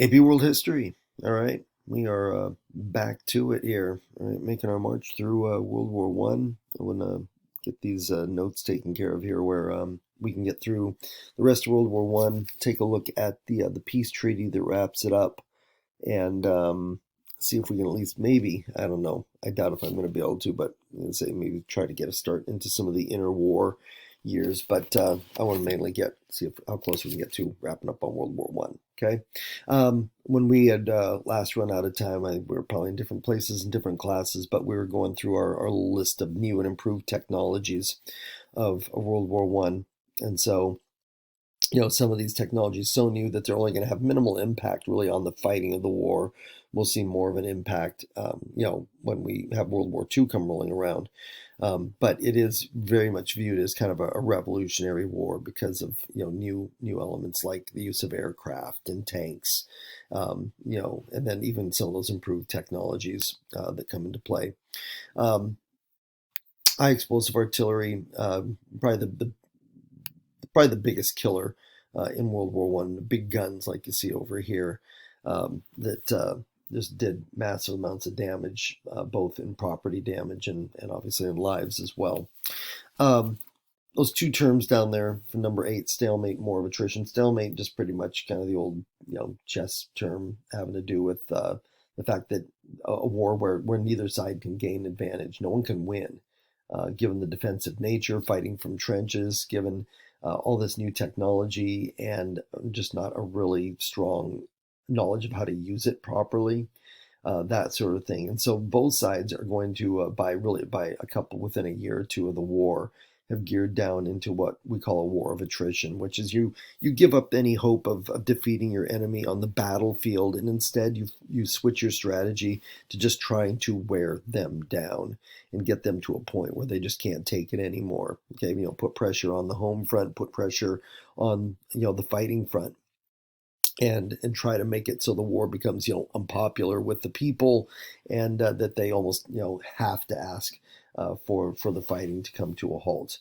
AP World History. All right, we are back to it here. All right, making our march through World War One. I want to get these notes taken care of here, where we can get through the rest of World War One. Take a look at the peace treaty that wraps it up, and see if we can at least maybe, I don't know. I doubt if I'm going to be able to, but I'm going to say maybe try to get a start into some of the interwar years. But I want to mainly see if how close we can get to wrapping up on World War One. Okay. When we had last run out of time, we were probably in different places and different classes, but we were going through our list of new and improved technologies of World War One, and so some of these technologies so new that they're only going to have minimal impact really on the fighting of the war. We'll see more of an impact, when we have World War II come rolling around. But it is very much viewed as kind of a revolutionary war because of new elements like the use of aircraft and tanks, and then even some of those improved technologies that come into play. Um, High explosive artillery, probably the biggest killer in World War One. Big guns like you see over here that just did massive amounts of damage, both in property damage and obviously in lives as well. Um, those two terms down there for number 8, stalemate, war of attrition. Stalemate, just pretty much kind of the old chess term having to do with the fact that a war where neither side can gain advantage, no one can win, given the defensive nature, fighting from trenches, given all this new technology, and just not a really strong knowledge of how to use it properly, that sort of thing. And so both sides are going to, by a couple within a year or two of the war, have geared down into what we call a war of attrition, which is you give up any hope of defeating your enemy on the battlefield, and instead you switch your strategy to just trying to wear them down and get them to a point where they just can't take it anymore. Okay, put pressure on the home front, put pressure on the fighting front, and try to make it so the war becomes unpopular with the people, and that they almost have to ask for the fighting to come to a halt.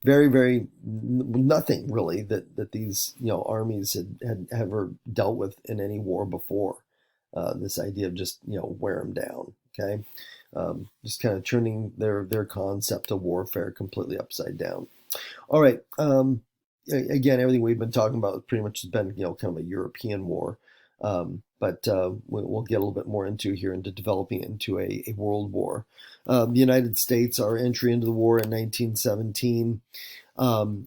Very very nothing really that these armies had ever dealt with in any war before. This idea of just wear them down. Okay, just kind of turning their concept of warfare completely upside down. All right. Again, everything we've been talking about pretty much has been, kind of a European war. But we'll get a little bit more into developing into a world war. The United States, our entry into the war in 1917,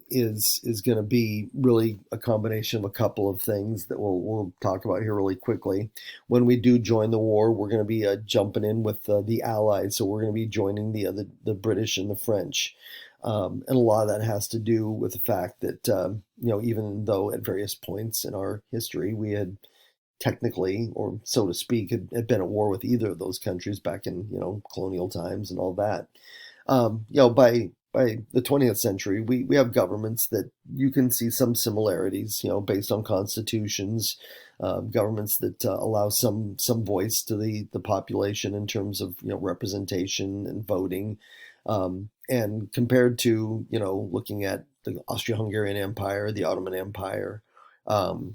is going to be really a combination of a couple of things that we'll talk about here really quickly. When we do join the war, we're going to be jumping in with the Allies, so we're going to be joining the British and the French. And a lot of that has to do with the fact that, even though at various points in our history we had technically, or so to speak, had been at war with either of those countries back in, colonial times and all that. By the 20th century, we have governments that you can see some similarities, based on constitutions, governments that allow some voice to the population in terms of representation and voting, and compared to looking at the Austro-Hungarian Empire, the Ottoman Empire,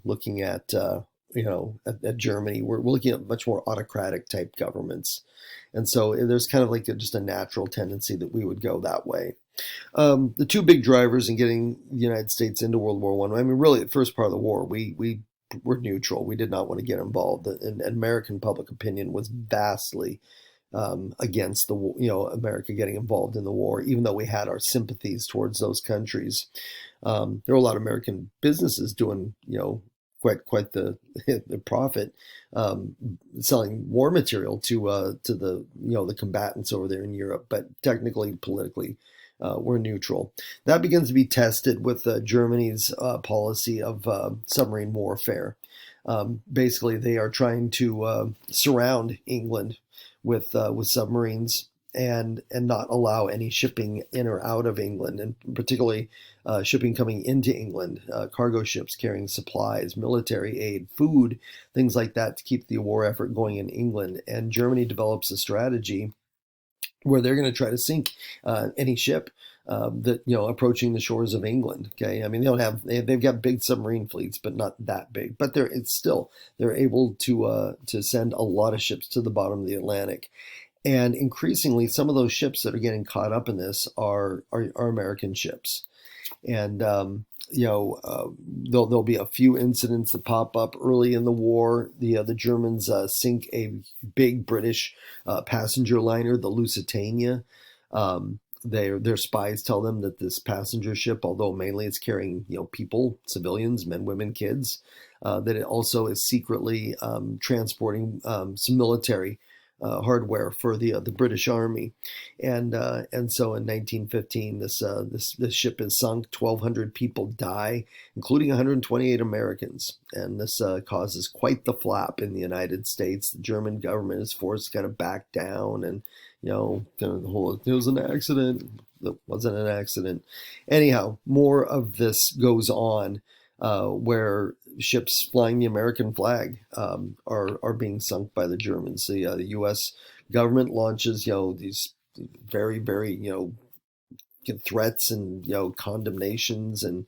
looking at at Germany, we're looking at much more autocratic type governments, and so there's kind of like just a natural tendency that we would go that way. The two big drivers in getting the United States into World War One. I mean, really, the first part of the war, we were neutral. We did not want to get involved, and American public opinion was vastly against America getting involved in the war, even though we had our sympathies towards those countries. There were a lot of American businesses doing quite the profit, selling war material to the combatants over there in Europe, but technically politically. We're neutral. That begins to be tested with Germany's policy of submarine warfare. Basically, they are trying to surround England with submarines, and not allow any shipping in or out of England, and particularly shipping coming into England, cargo ships carrying supplies, military aid, food, things like that to keep the war effort going in England. And Germany develops a strategy where they're going to try to sink any ship that approaching the shores of England. Okay, I mean they've got big submarine fleets, but not that big. But they're able to send a lot of ships to the bottom of the Atlantic, and increasingly some of those ships that are getting caught up in this are American ships. And there'll be a few incidents that pop up early in the war. The Germans sink a big British passenger liner, the Lusitania. Their spies tell them that this passenger ship, although mainly it's carrying people, civilians, men, women, kids, that it also is secretly transporting some military hardware for the British Army, and so in 1915 this ship is sunk. 1,200 people die, including 128 Americans, and this causes quite the flap in the United States. The German government is forced to kind of back down, and kind of the whole it was an accident. That wasn't an accident. Anyhow, more of this goes on, where ships flying the American flag are being sunk by the Germans. The U.S. government launches these very threats and condemnations, and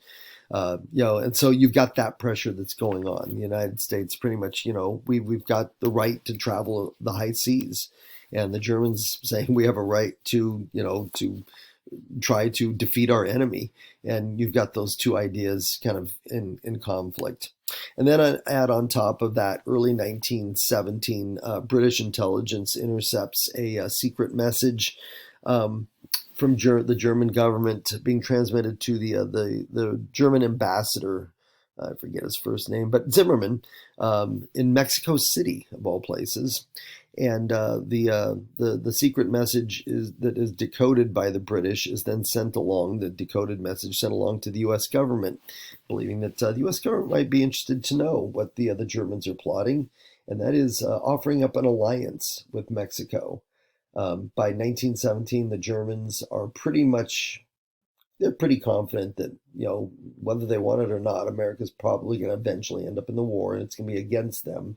and so you've got that pressure that's going on. The United States pretty much we've got the right to travel the high seas, and the Germans saying we have a right to to try to defeat our enemy. And you've got those two ideas kind of in conflict. And then I add on top of that, early 1917, British intelligence intercepts a secret message from the German government being transmitted to the German ambassador. I forget his first name, but Zimmerman, in Mexico City, of all places. And the secret message that is decoded by the British is then sent along, the decoded message sent along to the U.S. government, believing that the U.S. government might be interested to know what the Germans are plotting, and that is offering up an alliance with Mexico. By 1917, the Germans are they're pretty confident that, whether they want it or not, America's probably going to eventually end up in the war, and it's going to be against them.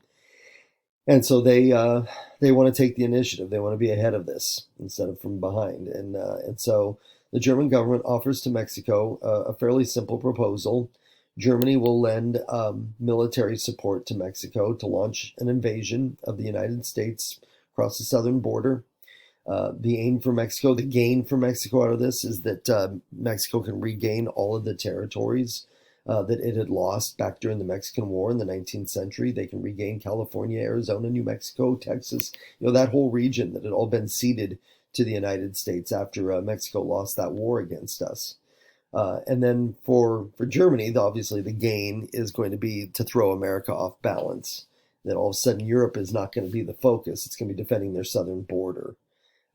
And so they want to take the initiative. They want to be ahead of this instead of from behind. And so the German government offers to Mexico a fairly simple proposal. Germany will lend military support to Mexico to launch an invasion of the United States across the southern border. The aim for Mexico, the gain for Mexico out of this is that Mexico can regain all of the territories that it had lost back during the Mexican War in the 19th century. They can regain California, Arizona, New Mexico, Texas, that whole region that had all been ceded to the United States after Mexico lost that war against us. And then for Germany, obviously the gain is going to be to throw America off balance. That all of a sudden Europe is not going to be the focus. It's going to be defending their southern border.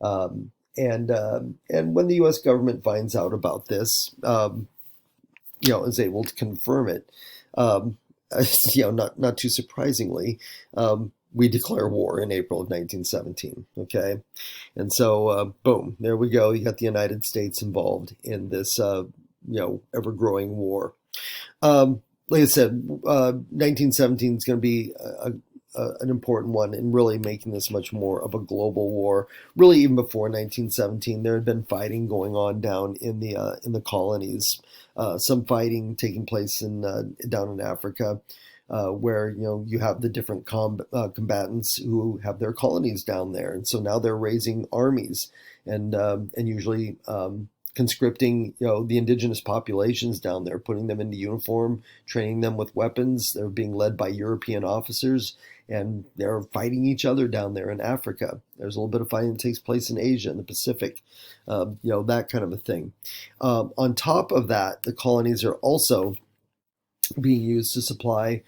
And when the U.S. government finds out about this, is able to confirm it, not too surprisingly, we declare war in April of 1917. Okay, and so boom, there we go. You got the United States involved in this ever-growing war. Like I said, 1917 is going to be an important one in really making this much more of a global war. Really, even before 1917, there had been fighting going on down in the colonies. Some fighting taking place down in Africa, where you have the different combatants who have their colonies down there, and so now they're raising armies and usually conscripting the indigenous populations down there, putting them into uniform, training them with weapons. They're being led by European officers, and they're fighting each other down there in Africa. There's a little bit of fighting that takes place in Asia and the Pacific, that kind of a thing. On top of that, the colonies are also being used to supply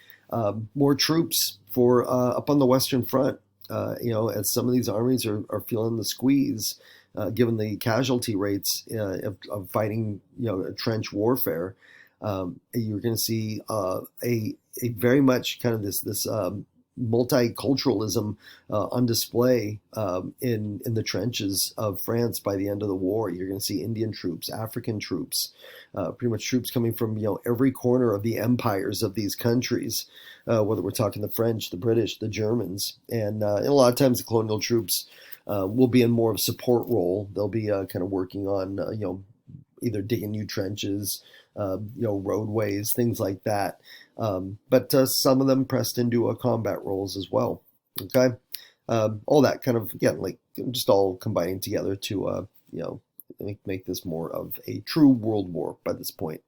more troops for up on the Western Front. As some of these armies are feeling the squeeze, given the casualty rates of fighting, trench warfare. You're going to see a very much kind of this multiculturalism on display in the trenches of France by the end of the war. You're going to see Indian troops, African troops, pretty much troops coming from every corner of the empires of these countries, whether we're talking the French, the British, the Germans, and a lot of times the colonial troops will be in more of a support role. They'll be kind of working on either digging new trenches, roadways, things like that. But some of them pressed into combat roles as well. Okay, all that kind of, again, like just all combining together to make this more of a true world war by this point.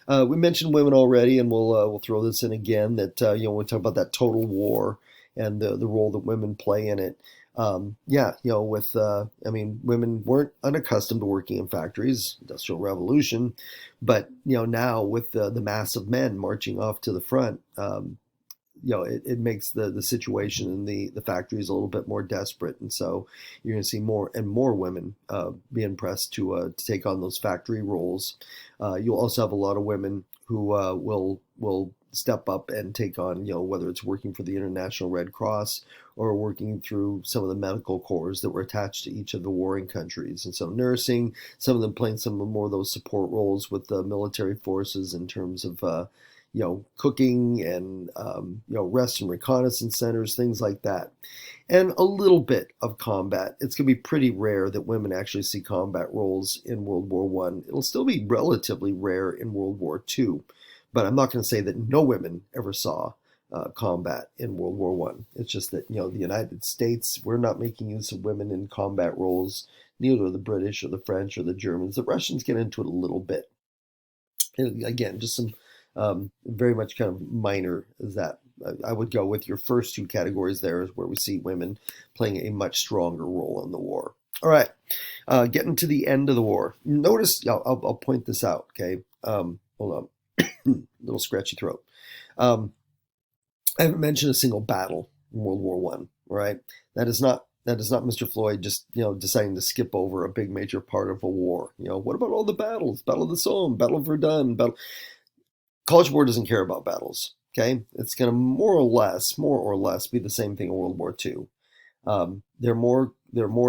We mentioned women already, and we'll throw this in again. That when we talk about that total war and the role that women play in it. Women weren't unaccustomed to working in factories, Industrial Revolution, but now with the mass of men marching off to the front, it makes the situation in the factories a little bit more desperate, and so you're going to see more and more women being pressed to take on those factory roles. You'll also have a lot of women who will step up and take on, whether it's working for the International Red Cross or working through some of the medical corps that were attached to each of the warring countries. And so nursing, some of them playing some more of those support roles with the military forces in terms of cooking and rest and reconnaissance centers, things like that, and a little bit of combat. It's going to be pretty rare that women actually see combat roles in World War One. It'll still be relatively rare in World War Two, but I'm not going to say that no women ever saw combat in World War One. It's just that the United States, we're not making use of women in combat roles. Neither the British or the French or the Germans. The Russians get into it a little bit. And again, just some very much kind of minor as that. I would go with your first two categories there is where we see women playing a much stronger role in the war. All right, getting to the end of the war. Notice, I'll point this out, okay? Hold on, little scratchy throat. I haven't mentioned a single battle in World War One. Right? That is not Mr. Floyd just deciding to skip over a big major part of a war. What about all the battles? Battle of the Somme, Battle of Verdun, College Board doesn't care about battles. Okay, it's going to more or less be the same thing in World War II. They're more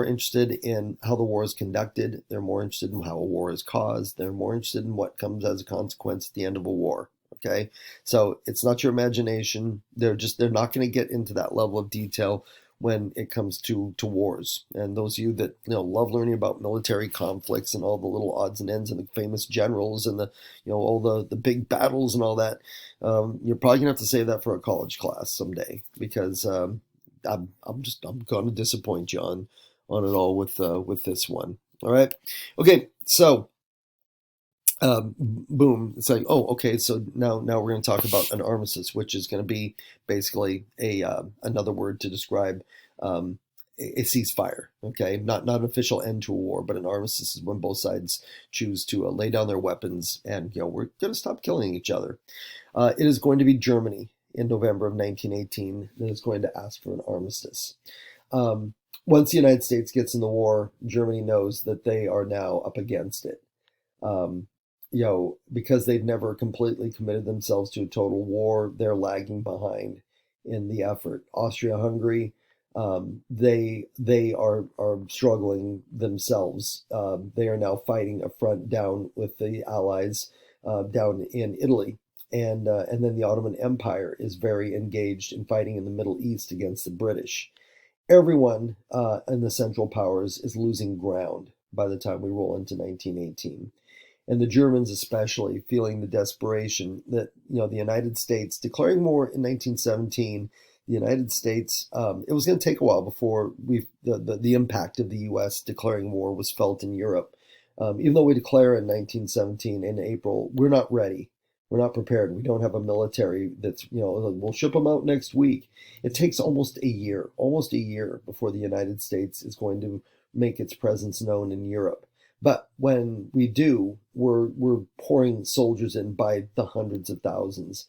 interested in how the war is conducted. They're more interested in how a war is caused. They're more interested in what comes as a consequence at the end of a war. Okay, so it's not your imagination. They're not going to get into that level of detail when it comes to wars. And those of you that love learning about military conflicts and all the little odds and ends and the famous generals and the all the big battles and all that, you're probably gonna have to save that for a college class someday, because I'm gonna disappoint you on it all with this one. All right, okay, so. Boom. It's like, oh, okay. So now we're going to talk about an armistice, which is going to be basically another word to describe a ceasefire. Okay, not an official end to a war, but an armistice is when both sides choose to lay down their weapons and we're going to stop killing each other. It is going to be Germany in November of 1918 that is going to ask for an armistice. Once the United States gets in the war, Germany knows that they are now up against it. Because they've never completely committed themselves to a total war, they're lagging behind in the effort. Austria-Hungary, they are struggling themselves. They are now fighting a front down with the Allies down in Italy, and then the Ottoman Empire is very engaged in fighting in the Middle East against the British. Everyone in the Central Powers is losing ground by the time we roll into 1918. And the Germans especially feeling the desperation that the United States declaring war in 1917. The United States, it was going to take a while before the impact of the U.S. declaring war was felt in Europe. Even though we declare in 1917 in April, we're not ready. We're not prepared. We don't have a military that's we'll ship them out next week. It takes almost a year before the United States is going to make its presence known in Europe. But when we do, we're pouring soldiers in by the hundreds of thousands.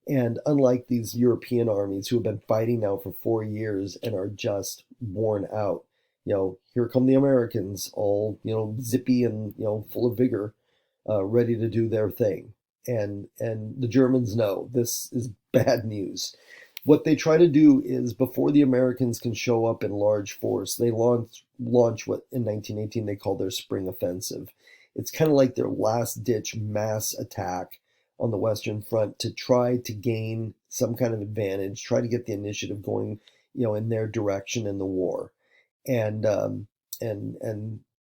And unlike these European armies who have been fighting now for 4 years and are just worn out, here come the Americans, all zippy and full of vigor, ready to do their thing. And the Germans know this is bad news. What they try to do is, before the Americans can show up in large force, they launch what in 1918 they call their spring offensive. It's kind of like their last-ditch mass attack on the Western Front to try to gain some kind of advantage, try to get the initiative going, in their direction in the war. And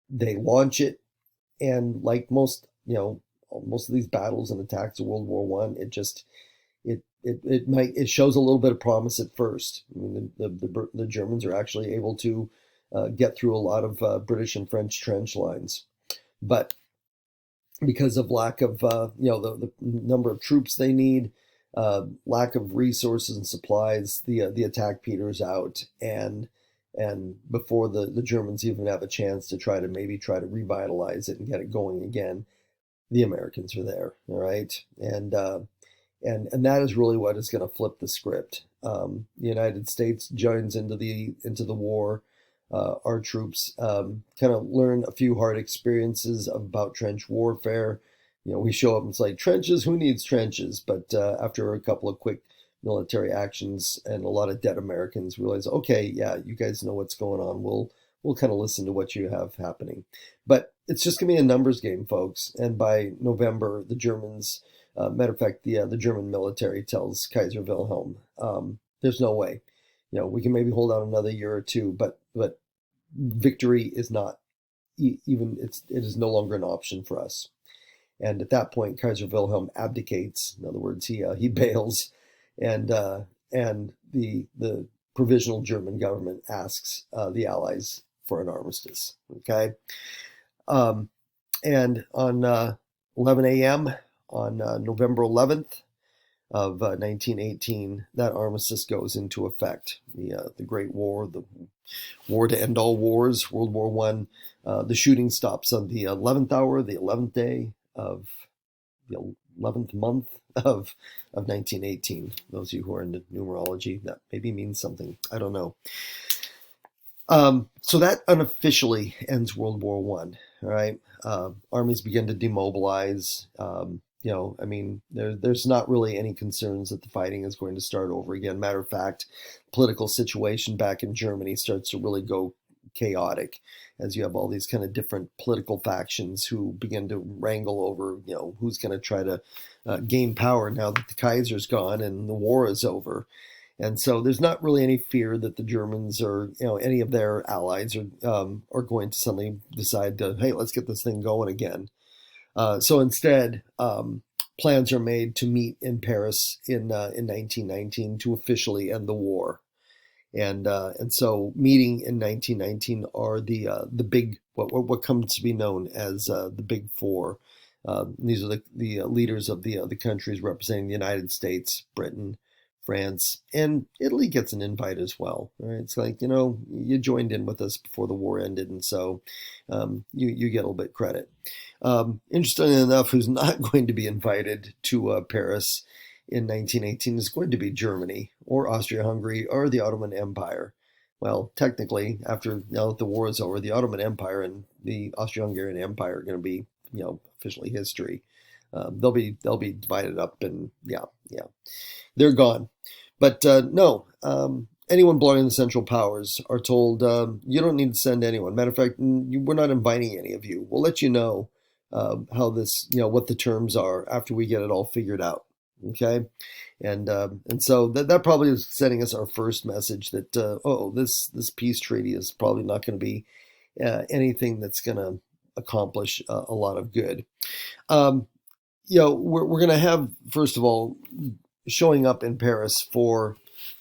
they launch it, and like most most of these battles and attacks of World War One, it shows a little bit of promise at first. I mean, the Germans are actually able to get through a lot of British and French trench lines, but because of lack of the number of troops they need, lack of resources and supplies, the attack peters out, and before the Germans even have a chance to try to revitalize it and get it going again, the Americans are there. All right, and that is really what is going to flip the script. The United States joins into the war. Our troops kind of learn a few hard experiences about trench warfare. We show up and it's like, trenches, who needs trenches? But after a couple of quick military actions and a lot of dead Americans realize, okay, yeah, you guys know what's going on. We'll kind of listen to what you have happening. But it's just going to be a numbers game, folks. And by November, the Germans, matter of fact, the German military tells Kaiser Wilhelm, there's no way. We can maybe hold out another year or two, but victory is not even it is no longer an option for us. And at that point, Kaiser Wilhelm abdicates. In other words, he bails, and the provisional German government asks the Allies for an armistice. Okay, and on 11 a.m. on November 11th of 1918, that armistice goes into effect. The Great War, the war to end all wars, World War One. The shooting stops on the 11th hour, the 11th day of the 11th month of 1918. Those of you who are into numerology, that maybe means something. I don't know. So that unofficially ends World War One. All right, armies begin to demobilize. There's not really any concerns that the fighting is going to start over again. Matter of fact, political situation back in Germany starts to really go chaotic as you have all these kind of different political factions who begin to wrangle over, who's going to try to gain power now that the Kaiser's gone and the war is over. And so there's not really any fear that the Germans or any of their allies are going to suddenly decide to, hey, let's get this thing going again. So instead, plans are made to meet in Paris in 1919 to officially end the war, and so meeting in 1919 are the big what comes to be known as the Big Four. These are the leaders of the countries representing the United States, Britain, France, and Italy gets an invite as well. Right? It's like, you joined in with us before the war ended, and so you get a little bit credit. Interestingly enough, who's not going to be invited to Paris in 1918 is going to be Germany or Austria-Hungary or the Ottoman Empire. Well, technically, now that the war is over, the Ottoman Empire and the Austro-Hungarian Empire are going to be, officially history. They'll be divided up, and yeah, they're gone. But no, anyone belonging to the Central Powers are told you don't need to send anyone. Matter of fact, we're not inviting any of you. We'll let you know how this, what the terms are after we get it all figured out. Okay, and so that probably is sending us our first message that this peace treaty is probably not going to be anything that's going to accomplish a lot of good. We're going to have, first of all, showing up in Paris for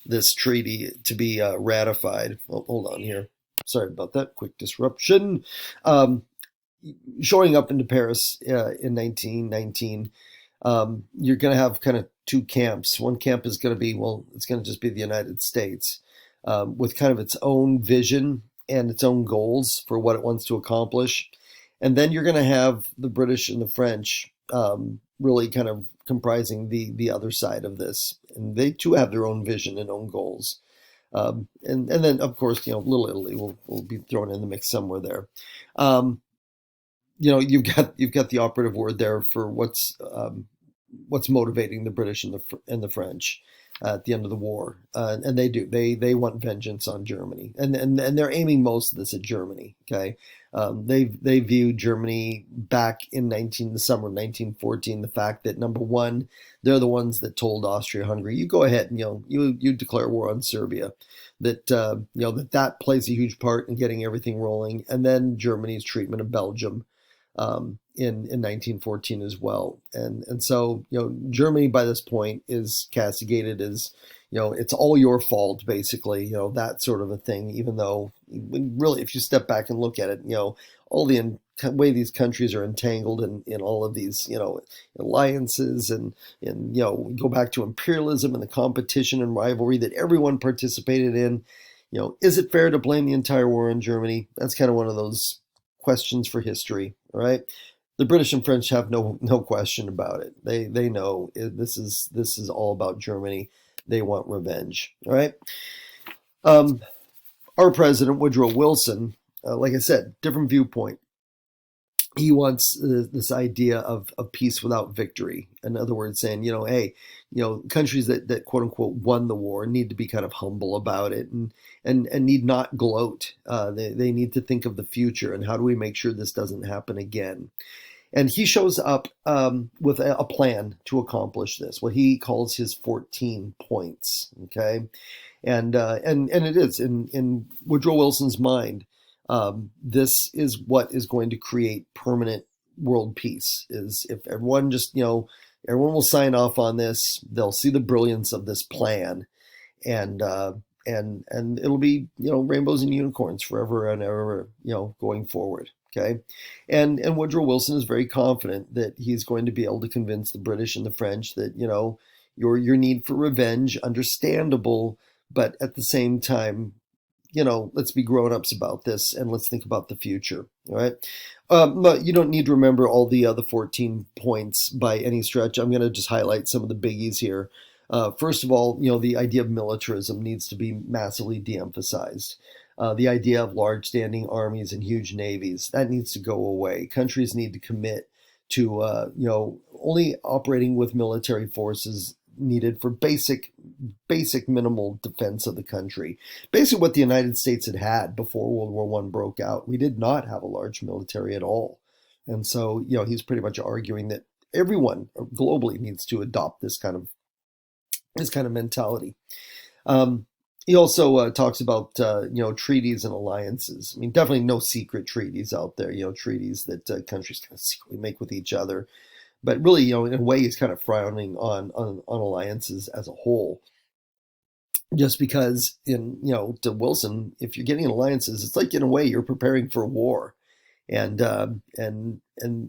this treaty to be ratified. Oh, hold on here. Sorry about that. Quick disruption. Showing up into Paris in 1919, you're going to have kind of two camps. One camp is going to be, it's going to just be the United States with kind of its own vision and its own goals for what it wants to accomplish. And then you're going to have the British and the French really kind of comprising the other side of this. And they too have their own vision and own goals. And then, of course, little Italy will be thrown in the mix somewhere there. You've got the operative word there for what's motivating the British and the French at the end of the war, and they want vengeance on Germany, and they're aiming most of this at Germany. Okay, they view Germany back in the summer of 1914. The fact that, number one, they're the ones that told Austria-Hungary, you go ahead and you declare war on Serbia. That that plays a huge part in getting everything rolling, and then Germany's treatment of Belgium. in 1914 as well. And so, Germany by this point is castigated as, it's all your fault, basically, that sort of a thing, even though really, if you step back and look at it, all the way these countries are entangled in all of these, alliances and, go back to imperialism and the competition and rivalry that everyone participated in. Is it fair to blame the entire war on Germany? That's kind of one of those questions for history, right? The British and French have no question about it. They know this is all about Germany. They want revenge, all right? Our president, Woodrow Wilson, like I said, different viewpoint. He wants this idea of peace without victory. In other words, saying, hey, countries that quote unquote won the war need to be kind of humble about it and need not gloat. They need to think of the future and how do we make sure this doesn't happen again. And he shows up with a plan to accomplish this, what he calls his 14 points. Okay, and it is in Woodrow Wilson's mind. This is what is going to create permanent world peace. Is if everyone just everyone will sign off on this, they'll see the brilliance of this plan, and it'll be rainbows and unicorns forever and ever going forward. Okay, and Woodrow Wilson is very confident that he's going to be able to convince the British and the French that your need for revenge, understandable, but at the same time, let's be grown-ups about this and let's think about the future. All right. But you don't need to remember all the other 14 points by any stretch. I'm going to just highlight some of the biggies here. First of all, the idea of militarism needs to be massively de-emphasized. The idea of large standing armies and huge navies, that needs to go away. Countries need to commit to, only operating with military forces needed for basic minimal defense of the country. Basically what the United States had before World War I broke out. We did not have a large military at all. And so, he's pretty much arguing that everyone globally needs to adopt this kind of mentality. He also talks about, treaties and alliances. I mean, definitely no secret treaties out there, treaties that countries kind of secretly make with each other. But really, in a way, he's kind of frowning on alliances as a whole. Just because, to Wilson, if you're getting alliances, it's like in a way you're preparing for a war, and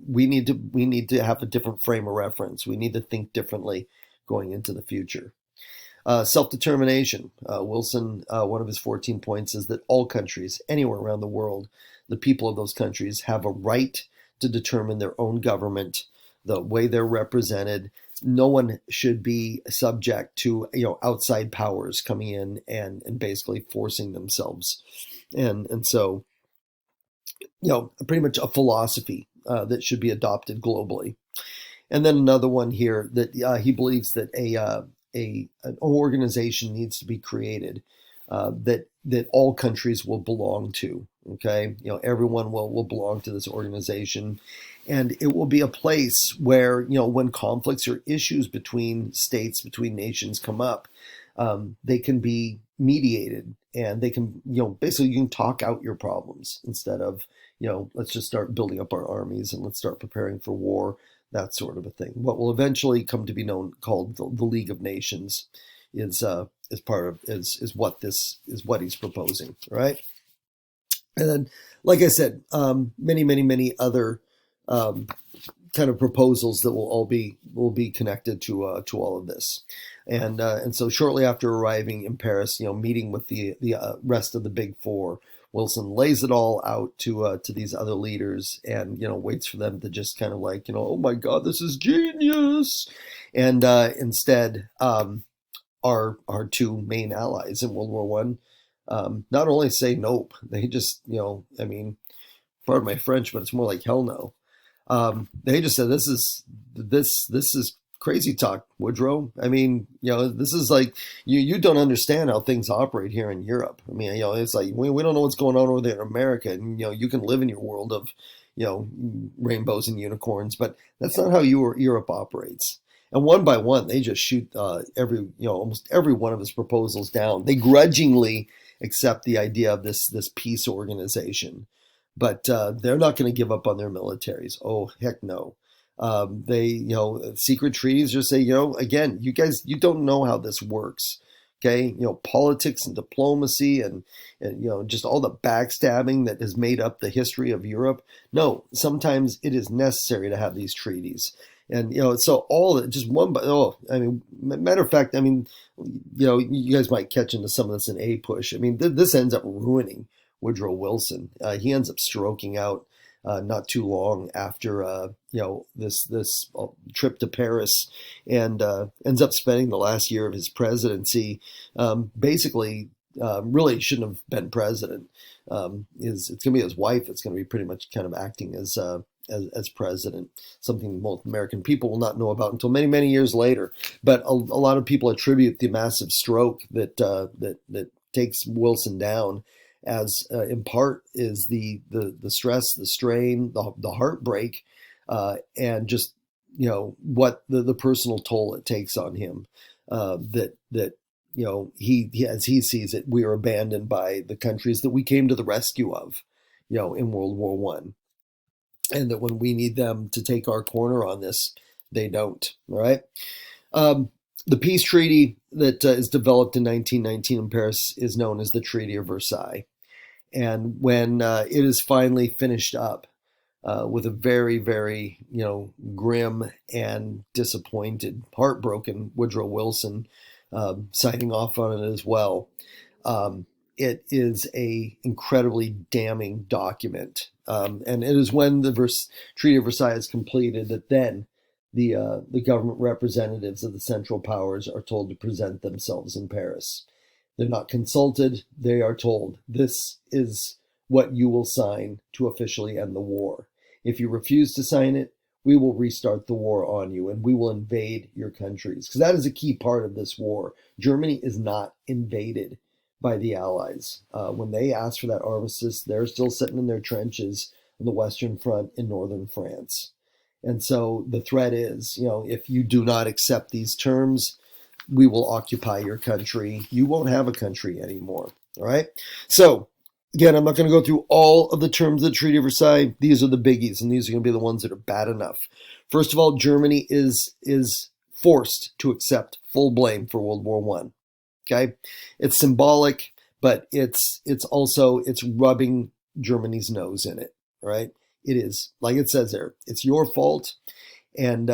we need to have a different frame of reference. We need to think differently going into the future. Self-determination. Wilson, one of his 14 points is that all countries, anywhere around the world, the people of those countries have a right to determine their own government, the way they're represented. No one should be subject to outside powers coming in and basically forcing themselves. And so, pretty much a philosophy that should be adopted globally. And then another one here that he believes that an organization needs to be created that all countries will belong to. Okay, everyone will belong to this organization, and it will be a place where when conflicts or issues between states, between nations come up, they can be mediated, and they can basically you can talk out your problems instead of let's just start building up our armies and let's start preparing for war. That sort of a thing. What will eventually come to be known called the League of Nations is what he's proposing, right? And then, like I said, many other kind of proposals that will be connected to all of this, and so shortly after arriving in Paris, meeting with the rest of the Big Four, Wilson lays it all out to these other leaders, and waits for them to just kind of like oh my God, this is genius, and instead our two main allies in World War One not only say nope, they just I mean, pardon my French, but it's more like hell no. They just said this is crazy talk, Woodrow. I mean, this is like you don't understand how things operate here in Europe. I mean, it's like we don't know what's going on over there in America, and you can live in your world of rainbows and unicorns, but that's not how Europe operates. And one by one, they just shoot almost every one of his proposals down. They grudgingly accept the idea of this peace organization. but they're not going to give up on their militaries. Oh, heck no. They, secret treaties just say, again, you guys, you don't know how this works. Okay, politics and diplomacy and just all the backstabbing that has made up the history of Europe. No, sometimes it is necessary to have these treaties. And so all of it, just one. Oh, I mean, matter of fact, I mean, you guys might catch into some of this in a push. I mean, this ends up ruining Woodrow Wilson. He ends up stroking out not too long after this trip to Paris, and ends up spending the last year of his presidency basically really shouldn't have been president. It's going to be his wife that's going to be pretty much kind of acting as president, something most American people will not know about until many, many years later. But a lot of people attribute the massive stroke that takes Wilson down as in part is the stress, the strain, the heartbreak, and just what the personal toll it takes on him. That he as he sees it, we are abandoned by the countries that we came to the rescue of, in World War One, and that when we need them to take our corner on this, they don't. All right. The peace treaty that is developed in 1919 in Paris is known as the Treaty of Versailles. And when it is finally finished up with a very, very, grim and disappointed, heartbroken Woodrow Wilson signing off on it as well, it is a incredibly damning document. And it is when the Treaty of Versailles is completed that then the government representatives of the Central Powers are told to present themselves in Paris. They're not consulted. They are told, this is what you will sign to officially end the war. If you refuse to sign it, we will restart the war on you and we will invade your countries. Because that is a key part of this war. Germany is not invaded by the Allies. When they asked for that armistice, they're still sitting in their trenches on the Western Front in northern France. And so the threat is, if you do not accept these terms, we will occupy your country. You won't have a country anymore. All right. So again, I'm not going to go through all of the terms of the Treaty of Versailles. These are the biggies, and these are going to be the ones that are bad enough. First of all, Germany is forced to accept full blame for World War One. Okay, it's symbolic, but it's rubbing Germany's nose in it. Right? It is, like it says there, it's your fault. And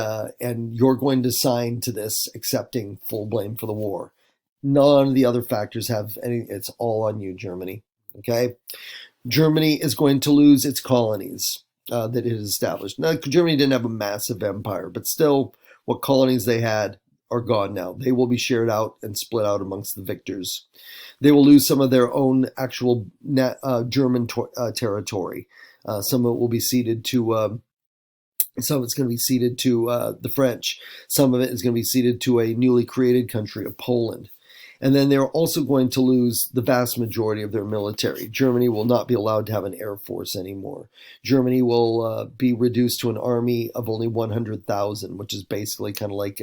you're going to sign to this accepting full blame for the war. None of the other factors have any. It's all on you, Germany. Okay, Germany is going to lose its colonies that it has established. Now, Germany didn't have a massive empire, but still, what colonies they had are gone now. They will be shared out and split out amongst the victors. They will lose some of their own actual German territory. Some of it will be ceded to. Some of it's going to be ceded to the French. Some of it is going to be ceded to a newly created country of Poland. And then they're also going to lose the vast majority of their military. Germany will not be allowed to have an air force anymore. Germany will be reduced to an army of only 100,000, which is basically kind of like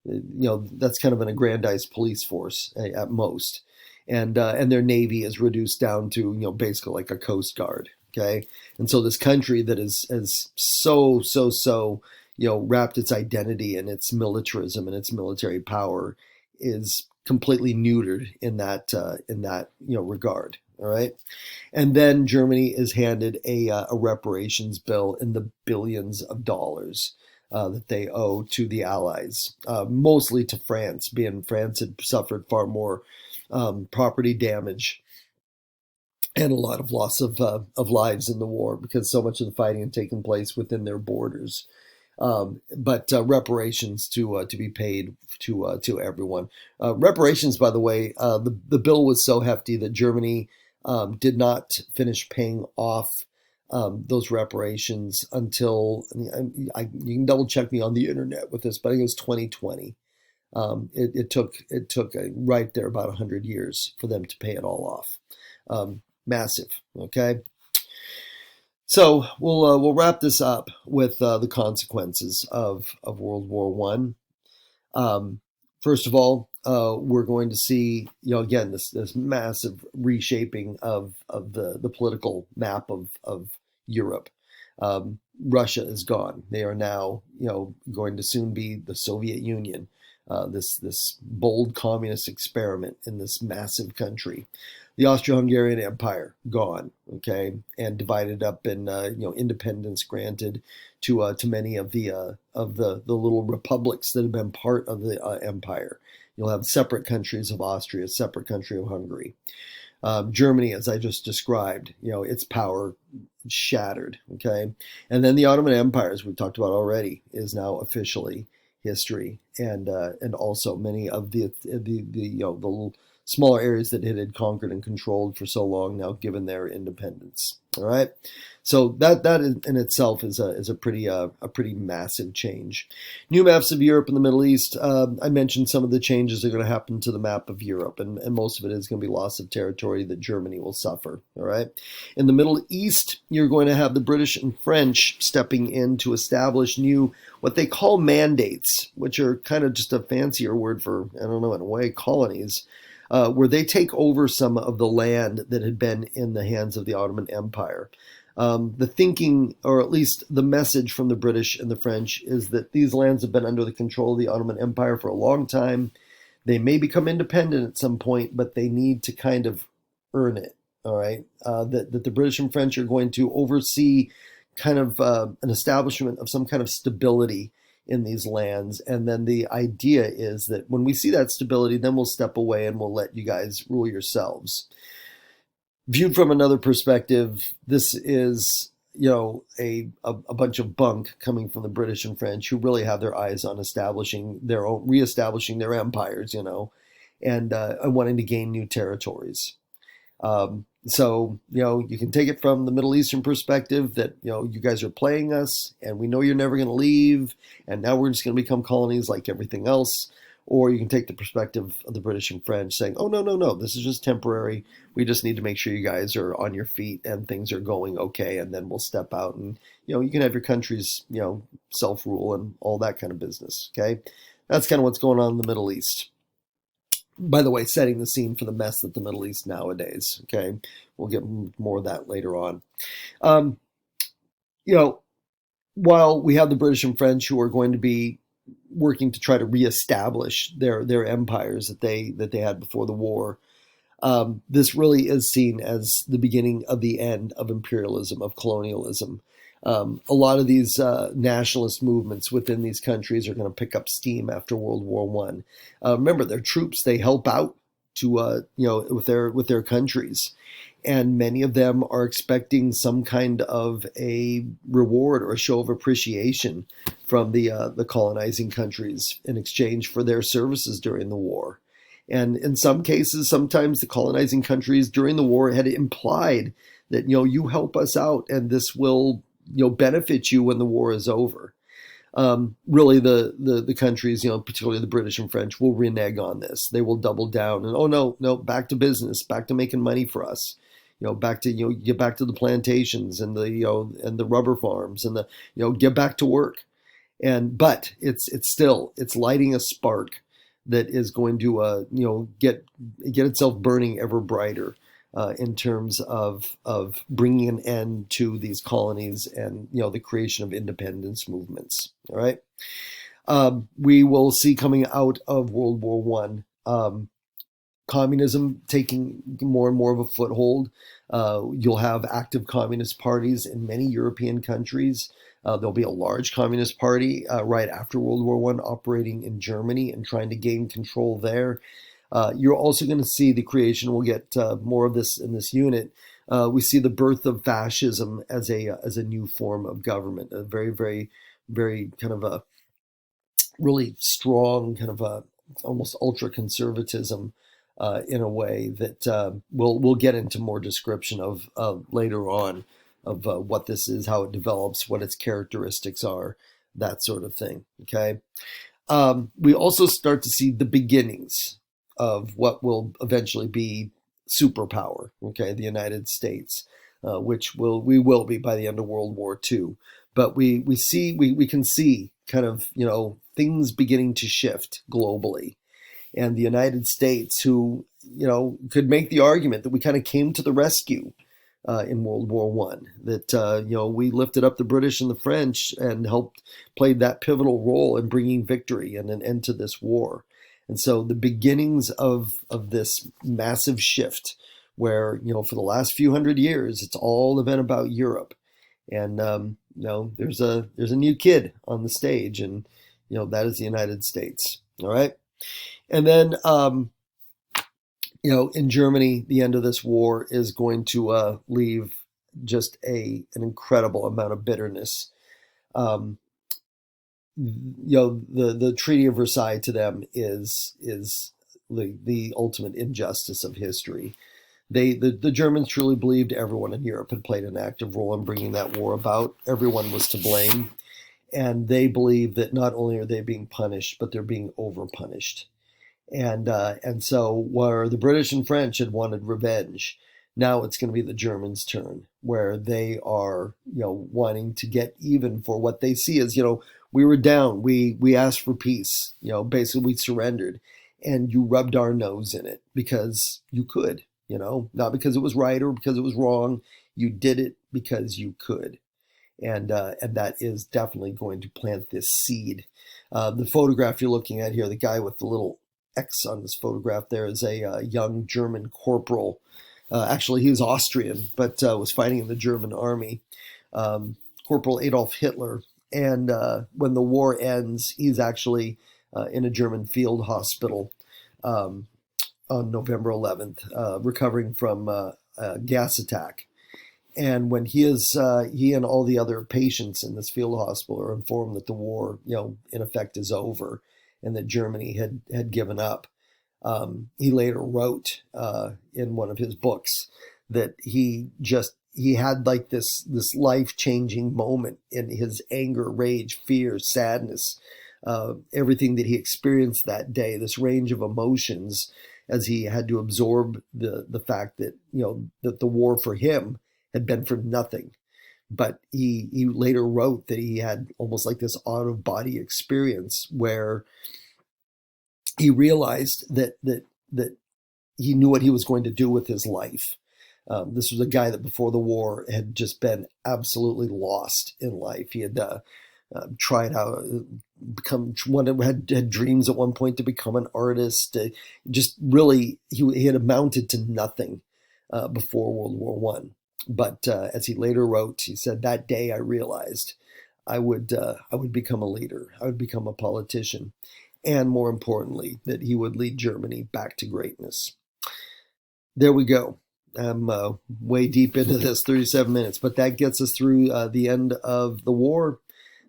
that's kind of an aggrandized police force at most. And their navy is reduced down to, basically like a coast guard. Okay. And so this country that is so, wrapped its identity in its militarism and its military power is completely neutered in that regard. All right. And then Germany is handed a reparations bill in the billions of dollars that they owe to the Allies, mostly to France, being France had suffered far more property damage and a lot of loss of lives in the war because so much of the fighting had taken place within their borders. But reparations to be paid to everyone. Reparations, by the way, the bill was so hefty that Germany did not finish paying off those reparations until you can double check me on the internet with this, but I think it was 2020. It took right there about 100 years for them to pay it all off. Massive. Okay. So we'll wrap this up with the consequences of World War One. First of all, we're going to see, again, this massive reshaping of the political map of Europe. Russia is gone. They are now, going to soon be the Soviet Union. This bold communist experiment in this massive country. The Austro-Hungarian Empire gone, okay, and divided up, and independence granted to many of the little republics that have been part of the empire. You'll have separate countries of Austria, separate country of Hungary. Germany, as I just described, its power shattered. Okay, and then the Ottoman Empire, as we've talked about already, is now officially history, and also many of the smaller areas that it had conquered and controlled for so long now given their independence. All right, so that in itself is a pretty massive change. New maps of Europe and the Middle East. I mentioned some of the changes that are going to happen to the map of Europe, and most of it is going to be loss of territory that Germany will suffer. All right, in the Middle East, you're going to have the British and French stepping in to establish new, what they call mandates, which are kind of just a fancier word for, I don't know, in a way, colonies. Where they take over some of the land that had been in the hands of the Ottoman Empire. The thinking, or at least the message from the British and the French, is that these lands have been under the control of the Ottoman Empire for a long time. They may become independent at some point, but they need to kind of earn it. All right, that the British and French are going to oversee kind of an establishment of some kind of stability in these lands. And then the idea is that when we see that stability, then we'll step away and we'll let you guys rule yourselves. Viewed from another perspective, this is, a bunch of bunk coming from the British and French, who really have their eyes on reestablishing their empires, and wanting to gain new territories. So, you can take it from the Middle Eastern perspective that, you guys are playing us and we know you're never going to leave. And now we're just going to become colonies like everything else. Or you can take the perspective of the British and French saying, oh, no, this is just temporary. We just need to make sure you guys are on your feet and things are going okay. And then we'll step out and, you can have your countries, self-rule and all that kind of business. Okay. That's kind of what's going on in the Middle East. By the way, setting the scene for the mess that the Middle East nowadays. Okay, we'll get more of that later on. While we have the British and French who are going to be working to try to reestablish their empires that they had before the war, this really is seen as the beginning of the end of imperialism, of colonialism. A lot of these nationalist movements within these countries are going to pick up steam after World War One. Remember, their troops, they help out to with their countries, and many of them are expecting some kind of a reward or a show of appreciation from the colonizing countries in exchange for their services during the war. And in some cases, sometimes the colonizing countries during the war had implied that you help us out and this will benefit you when the war is over. Really, the countries, particularly the British and French, will renege on this. They will double down and, oh no, back to business, back to making money for us. Back to get back to the plantations and the rubber farms and get back to work. But it's lighting a spark that is going to get itself burning ever brighter. In terms of bringing an end to these colonies and the creation of independence movements. All right, we will see coming out of World War One, communism taking more and more of a foothold. You'll have active communist parties in many European countries. There'll be a large communist party right after World War One operating in Germany and trying to gain control there. You're also going to see the creation, we'll get more of this in this unit, we see the birth of fascism as a new form of government, a very, very, very kind of a really strong kind of a almost ultra-conservatism in a way that we'll get into more description of later on of what this is, how it develops, what its characteristics are, that sort of thing, okay? We also start to see the beginnings of what will eventually be superpower, okay, the United States, which we will be by the end of World War II. But we can see kind of things beginning to shift globally, and the United States, who could make the argument that we kind of came to the rescue in World War One. That we lifted up the British and the French and helped played that pivotal role in bringing victory and an end to this war. And so the beginnings of this massive shift, where for the last few hundred years it's all been about Europe, and there's a new kid on the stage, and that is the United States. All right, and then in Germany, the end of this war is going to leave just an incredible amount of bitterness. The Treaty of Versailles to them is the ultimate injustice of history. The Germans truly believed everyone in Europe had played an active role in bringing that war about. Everyone was to blame, and they believe that not only are they being punished, but they're being overpunished. And so where the British and French had wanted revenge, now it's going to be the Germans' turn, where they are wanting to get even for what they see as we were down, we asked for peace, basically we surrendered, and you rubbed our nose in it because you could, not because it was right or because it was wrong. You did it because you could. And that is definitely going to plant this seed. The photograph you're looking at here, the guy with the little X on this photograph there, is a young German corporal. Actually, he was Austrian, but was fighting in the German army. Corporal Adolf Hitler. And when the war ends, he's actually in a German field hospital on November 11th, recovering from a gas attack. And when he and all the other patients in this field hospital are informed that the war, in effect is over, and that Germany had given up, he later wrote in one of his books that he had like this life-changing moment in his anger, rage, fear, sadness, everything that he experienced that day, this range of emotions, as he had to absorb the fact that that the war for him had been for nothing. But he later wrote that he had almost like this out-of-body experience where he realized that he knew what he was going to do with his life. This was a guy that before the war had just been absolutely lost in life. He had tried out, had dreams at one point to become an artist. Just really, he had amounted to nothing before World War One. But as he later wrote, he said, "That day I realized I would become a leader. I would become a politician, and more importantly, that he would lead Germany back to greatness." There we go. I'm way deep into this, 37 minutes, but that gets us through the end of the war.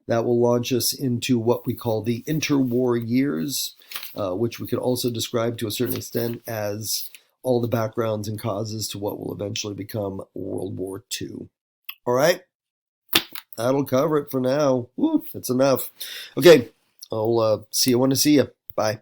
That will launch us into what we call the interwar years, which we could also describe to a certain extent as all the backgrounds and causes to what will eventually become World War II. All right, that'll cover it for now. Woo, that's enough. Okay, I'll see you when I see you. Bye.